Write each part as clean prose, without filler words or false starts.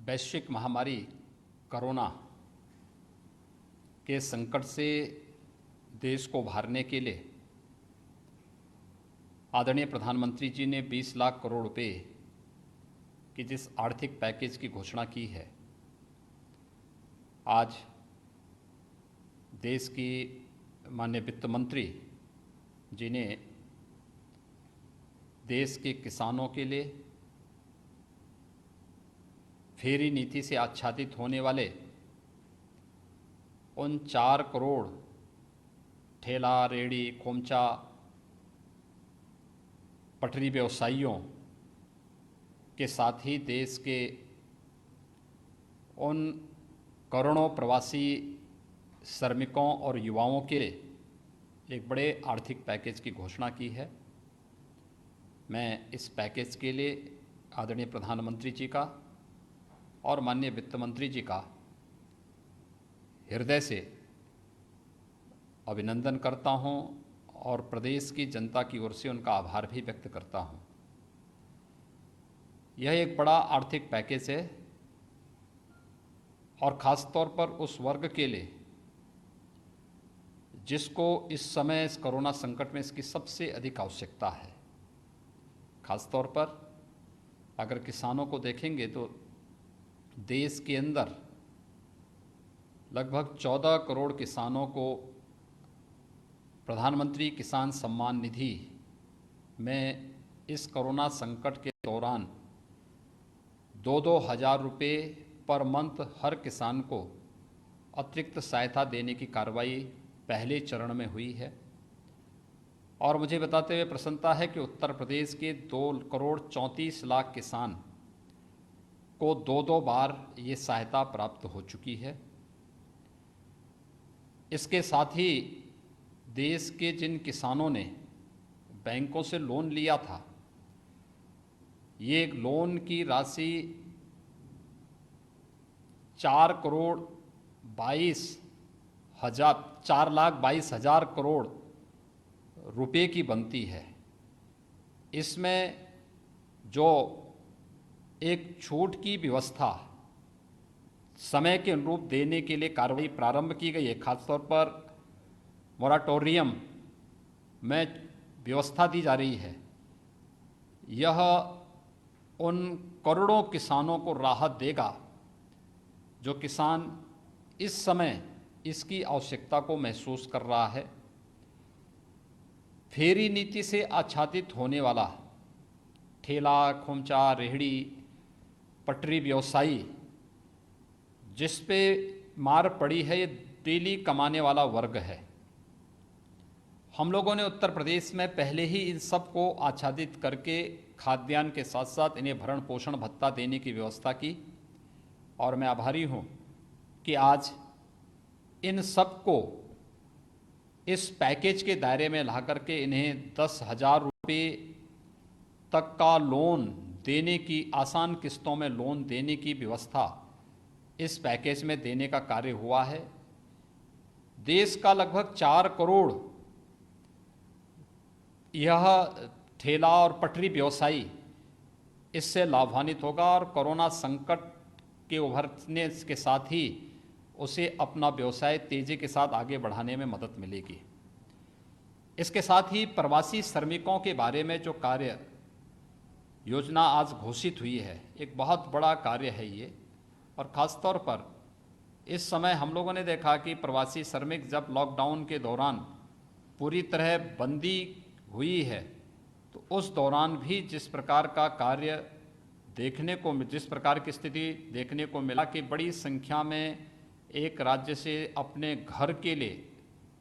वैश्विक महामारी कोरोना के संकट से देश को उभारने के लिए आदरणीय प्रधानमंत्री जी ने 20 लाख करोड़ रुपए की जिस आर्थिक पैकेज की घोषणा की है, आज देश की माननीय वित्त मंत्री जी ने देश के किसानों के लिए फेरी नीति से आच्छादित होने वाले उन 4 करोड़ ठेला, रेहड़ी, खोमचा, पटरी व्यवसायियों के साथ ही देश के उन करोड़ों प्रवासी श्रमिकों और युवाओं के लिए एक बड़े आर्थिक पैकेज की घोषणा की है। मैं इस पैकेज के लिए आदरणीय प्रधानमंत्री जी का और माननीय वित्त मंत्री जी का हृदय से अभिनंदन करता हूं और प्रदेश की जनता की ओर से उनका आभार भी व्यक्त करता हूं। यह एक बड़ा आर्थिक पैकेज है और ख़ास तौर पर उस वर्ग के लिए जिसको इस समय इस कोरोना संकट में इसकी सबसे अधिक आवश्यकता है। ख़ास तौर पर अगर किसानों को देखेंगे तो देश के अंदर लगभग 14 करोड़ किसानों को प्रधानमंत्री किसान सम्मान निधि में इस कोरोना संकट के दौरान 2-2 हज़ार रुपये पर मंथ हर किसान को अतिरिक्त सहायता देने की कार्रवाई पहले चरण में हुई है। और मुझे बताते हुए प्रसन्नता है कि उत्तर प्रदेश के 2 करोड़ 34 लाख किसान को 2-2 बार ये सहायता प्राप्त हो चुकी है। इसके साथ ही देश के जिन किसानों ने बैंकों से लोन लिया था, ये लोन की राशि 4,22,000 करोड़ रुपए की बनती है। इसमें जो एक छूट की व्यवस्था समय के अनुरूप देने के लिए कार्रवाई प्रारंभ की गई है, खासतौर पर मोराटोरियम में व्यवस्था दी जा रही है, यह उन करोड़ों किसानों को राहत देगा जो किसान इस समय इसकी आवश्यकता को महसूस कर रहा है। फेरी नीति से आच्छादित होने वाला ठेला, खोमचा, रेहड़ी, पटरी व्यवसायी जिस पे मार पड़ी है, ये डेली कमाने वाला वर्ग है। हम लोगों ने उत्तर प्रदेश में पहले ही इन सब को आच्छादित करके खाद्यान्न के साथ साथ इन्हें भरण पोषण भत्ता देने की व्यवस्था की और मैं आभारी हूँ कि आज इन सब को इस पैकेज के दायरे में ला करके इन्हें 10,000 रुपये तक का लोन देने की, आसान किस्तों में लोन देने की व्यवस्था इस पैकेज में देने का कार्य हुआ है। देश का लगभग 4 करोड़ यह ठेला और पटरी व्यवसायी इससे लाभान्वित होगा और कोरोना संकट के उभरने के साथ ही उसे अपना व्यवसाय तेजी के साथ आगे बढ़ाने में मदद मिलेगी। इसके साथ ही प्रवासी श्रमिकों के बारे में जो कार्य योजना आज घोषित हुई है, एक बहुत बड़ा कार्य है ये। और ख़ास तौर पर इस समय हम लोगों ने देखा कि प्रवासी श्रमिक जब लॉकडाउन के दौरान पूरी तरह बंदी हुई है, तो उस दौरान भी जिस प्रकार का कार्य देखने को, जिस प्रकार की स्थिति देखने को मिला कि बड़ी संख्या में एक राज्य से अपने घर के लिए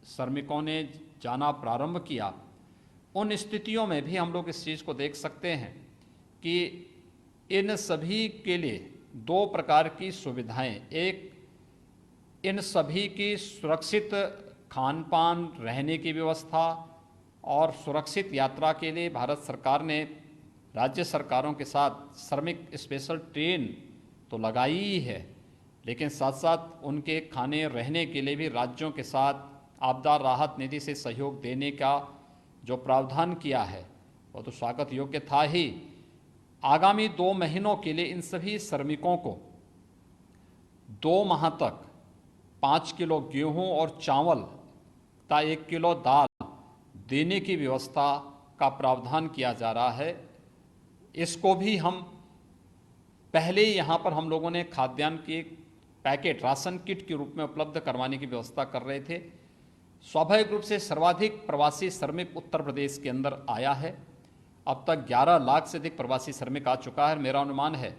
श्रमिकों ने जाना प्रारंभ किया, उन स्थितियों में भी हम लोग इस चीज़ को देख सकते हैं कि इन सभी के लिए 2 प्रकार की सुविधाएं, एक इन सभी की सुरक्षित खान पान, रहने की व्यवस्था और सुरक्षित यात्रा के लिए भारत सरकार ने राज्य सरकारों के साथ श्रमिक स्पेशल ट्रेन तो लगाई ही है, लेकिन साथ साथ उनके खाने रहने के लिए भी राज्यों के साथ आपदा राहत निधि से सहयोग देने का जो प्रावधान किया है वो तो स्वागत योग्य था ही। आगामी 2 महीनों के लिए इन सभी श्रमिकों को 2 माह तक 5 किलो गेहूं और चावल तथा 1 किलो दाल देने की व्यवस्था का प्रावधान किया जा रहा है। इसको भी हम पहले यहाँ पर हम लोगों ने खाद्यान्न के पैकेट राशन किट के रूप में उपलब्ध करवाने की व्यवस्था कर रहे थे। स्वाभाविक रूप से सर्वाधिक प्रवासी श्रमिक उत्तर प्रदेश के अंदर आया है। अब तक 11 लाख से अधिक प्रवासी श्रमिक आ चुका है। मेरा अनुमान है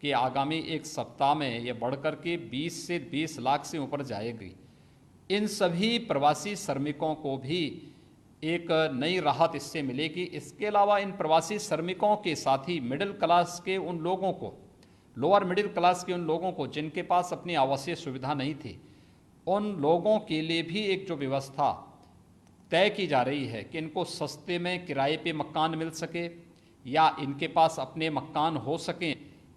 कि आगामी एक सप्ताह में ये बढ़कर के 20 से 20 लाख से ऊपर जाएगी। इन सभी प्रवासी श्रमिकों को भी एक नई राहत इससे मिलेगी। इसके अलावा इन प्रवासी श्रमिकों के साथ ही मिडिल क्लास के उन लोगों को, लोअर मिडिल क्लास के उन लोगों को जिनके पास अपनी आवासीय सुविधा नहीं थी, उन लोगों के लिए भी एक जो व्यवस्था तय की जा रही है कि इनको सस्ते में किराए पे मकान मिल सके या इनके पास अपने मकान हो सकें,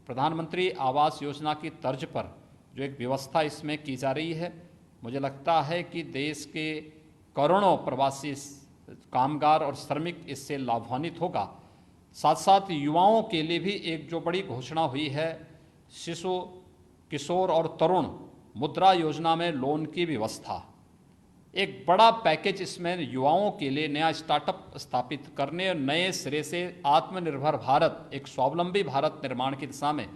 प्रधानमंत्री आवास योजना की तर्ज पर जो एक व्यवस्था इसमें की जा रही है, मुझे लगता है कि देश के करोड़ों प्रवासी कामगार और श्रमिक इससे लाभान्वित होगा। साथ साथ युवाओं के लिए भी एक जो बड़ी घोषणा हुई है, शिशु, किशोर और तरुण मुद्रा योजना में लोन की व्यवस्था, एक बड़ा पैकेज इसमें युवाओं के लिए नया स्टार्टअप स्थापित करने और नए सिरे से आत्मनिर्भर भारत, एक स्वावलंबी भारत निर्माण की दिशा में,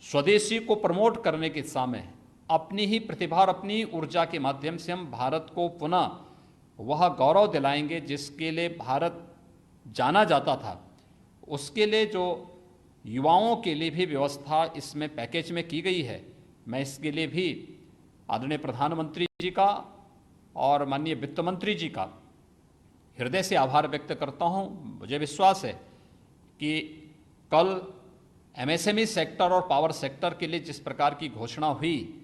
स्वदेशी को प्रमोट करने की दिशा में, अपनी ही प्रतिभा और अपनी ऊर्जा के माध्यम से हम भारत को पुनः वह गौरव दिलाएंगे जिसके लिए भारत जाना जाता था। उसके लिए जो युवाओं के लिए भी व्यवस्था इसमें पैकेज में की गई है, मैं इसके लिए भी आदरणीय प्रधानमंत्री जी का और माननीय वित्त मंत्री जी का हृदय से आभार व्यक्त करता हूं। मुझे विश्वास है कि कल एमएसएमई सेक्टर और पावर सेक्टर के लिए जिस प्रकार की घोषणा हुई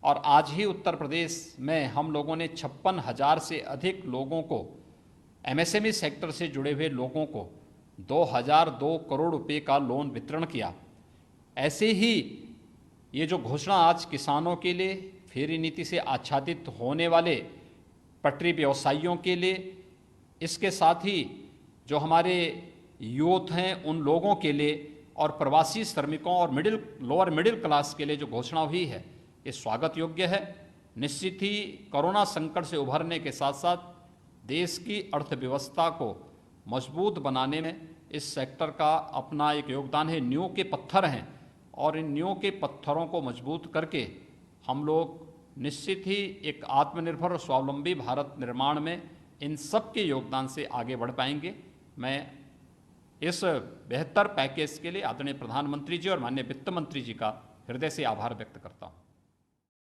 और आज ही उत्तर प्रदेश में हम लोगों ने 56,000 से अधिक लोगों को, एमएसएमई सेक्टर से जुड़े हुए लोगों को 2002 करोड़ रुपए का लोन वितरण किया। ऐसे ही ये जो घोषणा आज किसानों के लिए, फेरी नीति से आच्छादित होने वाले पटरी व्यवसायियों के लिए, इसके साथ ही जो हमारे यूथ हैं उन लोगों के लिए और प्रवासी श्रमिकों और लोअर मिडिल क्लास के लिए जो घोषणा हुई है, ये स्वागत योग्य है। निश्चित ही कोरोना संकट से उभरने के साथ साथ देश की अर्थव्यवस्था को मजबूत बनाने में इस सेक्टर का अपना एक योगदान है। नींव के पत्थर हैं और इन नींव के पत्थरों को मजबूत करके हम लोग निश्चित ही एक आत्मनिर्भर और स्वावलंबी भारत निर्माण में इन सब के योगदान से आगे बढ़ पाएंगे। मैं इस बेहतर पैकेज के लिए आदरणीय प्रधानमंत्री जी और माननीय वित्त मंत्री जी का हृदय से आभार व्यक्त करता हूँ।